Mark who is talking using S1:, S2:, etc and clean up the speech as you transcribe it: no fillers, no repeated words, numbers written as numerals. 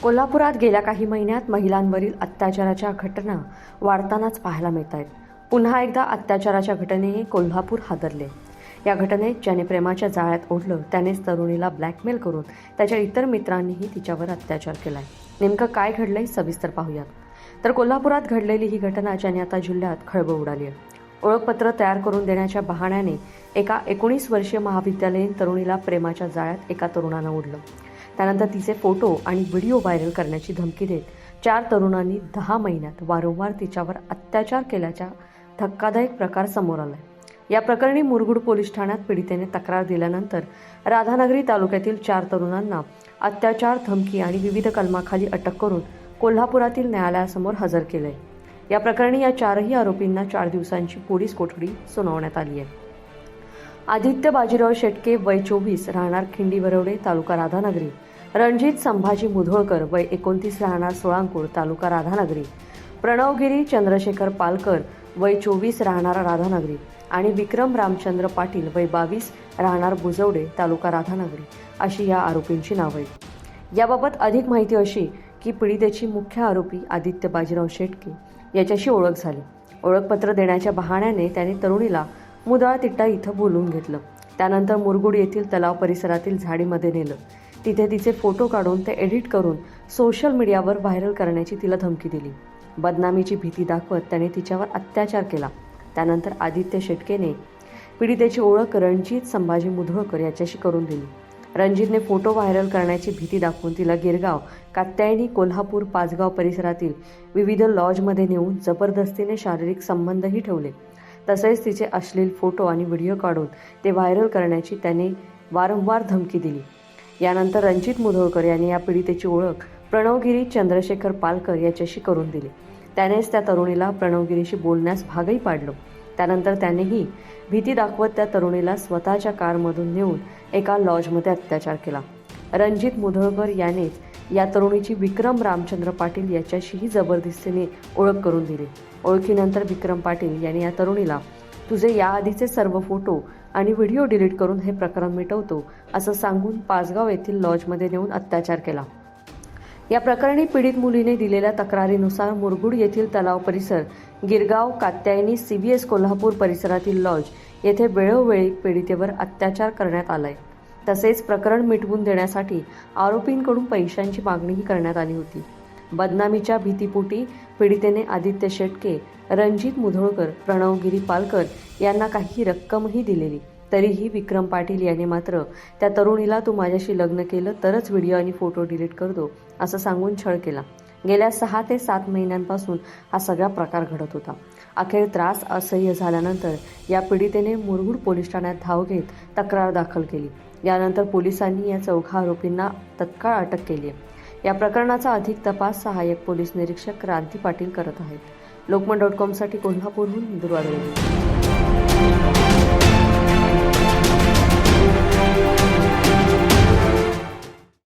S1: कोल्हापुरात गेल्या काही महिन्यात महिलांवरील अत्याचाराच्या घटना वाढतानाच पाहायला मिळत आहेत. पुन्हा एकदा अत्याचाराच्या घटनेने कोल्हापूर हादरले. या घटनेत ज्याने प्रेमाच्या जाळ्यात ओढलं त्यानेच तरुणीला ब्लॅकमेल करून त्याच्या इतर मित्रांनीही तिच्यावर अत्याचार केलाय. नेमकं काय घडलंय सविस्तर पाहूयात. तर कोल्हापुरात घडलेली ही घटना ज्याने आता जिल्ह्यात खळबळ उडाली आहे. ओळखपत्र तयार करून देण्याच्या बहाण्याने एका 19 वर्षीय महाविद्यालयीन तरुणीला प्रेमाच्या जाळ्यात एका तरुणानं ओढलं. त्यानंतर तिचे फोटो आणि व्हिडिओ व्हायरल करण्याची धमकी देत 4 तरुणांनी 10 महिन्यात वारंवार तिच्यावर अत्याचार केल्याचा धक्कादायक प्रकार समोर आलाय. या प्रकरणी मुरगुड पोलीस ठाण्यात पीडितेने तक्रार दिल्यानंतर राधानगरी तालुक्यातील 4 तरुणांना अत्याचार, धमकी आणि विविध कलमाखाली अटक करून कोल्हापुरातील न्यायालयासमोर हजर केलंय. या प्रकरणी या 4ही आरोपींना 4 दिवसांची पोलीस कोठडी सुनावण्यात आली आहे. आदित्य बाजीराव शेटके वय 24 राहणार खिंडी वरवडे तालुका राधानगरी, रणजित संभाजी मुधोळकर वय 29 राहणार सोळांकोट तालुका राधानगरी, प्रणवगिरी चंद्रशेखर पालकर वय 24 राहणार राधानगरी आणि विक्रम रामचंद्र पाटील वय 22 राहणार बुजवडे तालुका राधानगरी अशी या आरोपींची नावं आहेत. याबाबत अधिक माहिती अशी की पीडितेची मुख्य आरोपी आदित्य बाजीराव शेटके याच्याशी ओळख झाली. ओळखपत्र देण्याच्या बहाण्याने त्याने तरुणीला मुदाळतिट्टा इथं बोलवून घेतलं. त्यानंतर मुरगुड येथील तलाव परिसरातील झाडीमध्ये नेलं. तिथे तिचे फोटो काढून ते एडिट करून सोशल मीडियावर व्हायरल करण्याची तिला धमकी दिली. बदनामीची भीती दाखवत त्याने तिच्यावर अत्याचार केला. त्यानंतर आदित्य शेटकेने पीडितेची ओळख रणजित संभाजी मुधोळकर याच्याशी करून दिली. रणजितने फोटो व्हायरल करण्याची भीती दाखवून तिला गिरगाव, कात्यायनी, कोल्हापूर, पाचगाव परिसरातील विविध लॉजमध्ये नेऊन जबरदस्तीने शारीरिक संबंधही ठेवले. तसेच तिचे अश्लील फोटो आणि व्हिडिओ काढून ते व्हायरल करण्याची त्याने वारंवार धमकी दिली. यानंतर रणजित मुधोळकर यांनी या पीडितेची ओळख प्रणवगिरी चंद्रशेखर पालकर याच्याशी करून दिली. त्यानेच त्या तरुणीला प्रणवगिरीशी बोलण्यास भागही पाडलं. त्यानंतर त्यानेही भीती दाखवत त्या तरुणीला स्वतःच्या कारमधून नेऊन एका लॉजमध्ये अत्याचार केला. रणजित मुधोळकर यानेच या तरुणीची विक्रम रामचंद्र पाटील याच्याशीही जबरदस्तीने ओळख करून दिली. ओळखीनंतर विक्रम पाटील यांनी या तरुणीला तुझे याआधीचे सर्व फोटो आणि व्हिडिओ डिलीट करून हे प्रकरण मिटवतो असं सांगून पाचगाव येथील लॉजमध्ये नेऊन अत्याचार केला. या प्रकरणी पीडित मुलीने दिलेल्या तक्रारीनुसार मुरगुड येथील तलाव परिसर, गिरगाव, कात्यायनी, CBS कोल्हापूर परिसरातील लॉज येथे वेळोवेळी पीडितेवर अत्याचार करण्यात आलाय. तसेच प्रकरण मिटवून देण्यासाठी आरोपींकडून पैशांची मागणीही करण्यात आली होती. बदनामीच्या भीतीपोटी पीडितेने आदित्य शेटके, रणजित मुधोळकर, प्रणवगिरी पालकर यांना काही रक्कमही दिलेली. तरीही विक्रम पाटील याने मात्र त्या तरुणीला तू माझ्याशी लग्न केलं तरच व्हिडिओ आणि फोटो डिलीट करतो असं सांगून छळ केला. गेल्या 6 ते 7 महिन्यांपासून हा सगळा प्रकार घडत होता. अखेर त्रास असह्य झाल्यानंतर या पीडितेने मुरगुड पोलीस ठाण्यात धाव घेत तक्रार दाखल केली. यानंतर पोलिसांनी या 4 आरोपींना तत्काळ अटक केली आहे. या प्रकरणाचा अधिक तपास सहाय्यक पोलीस निरीक्षक क्रांती पाटील करत आहेत. लोकमत.com साठी कोल्हापूरहून दुर्वाडे.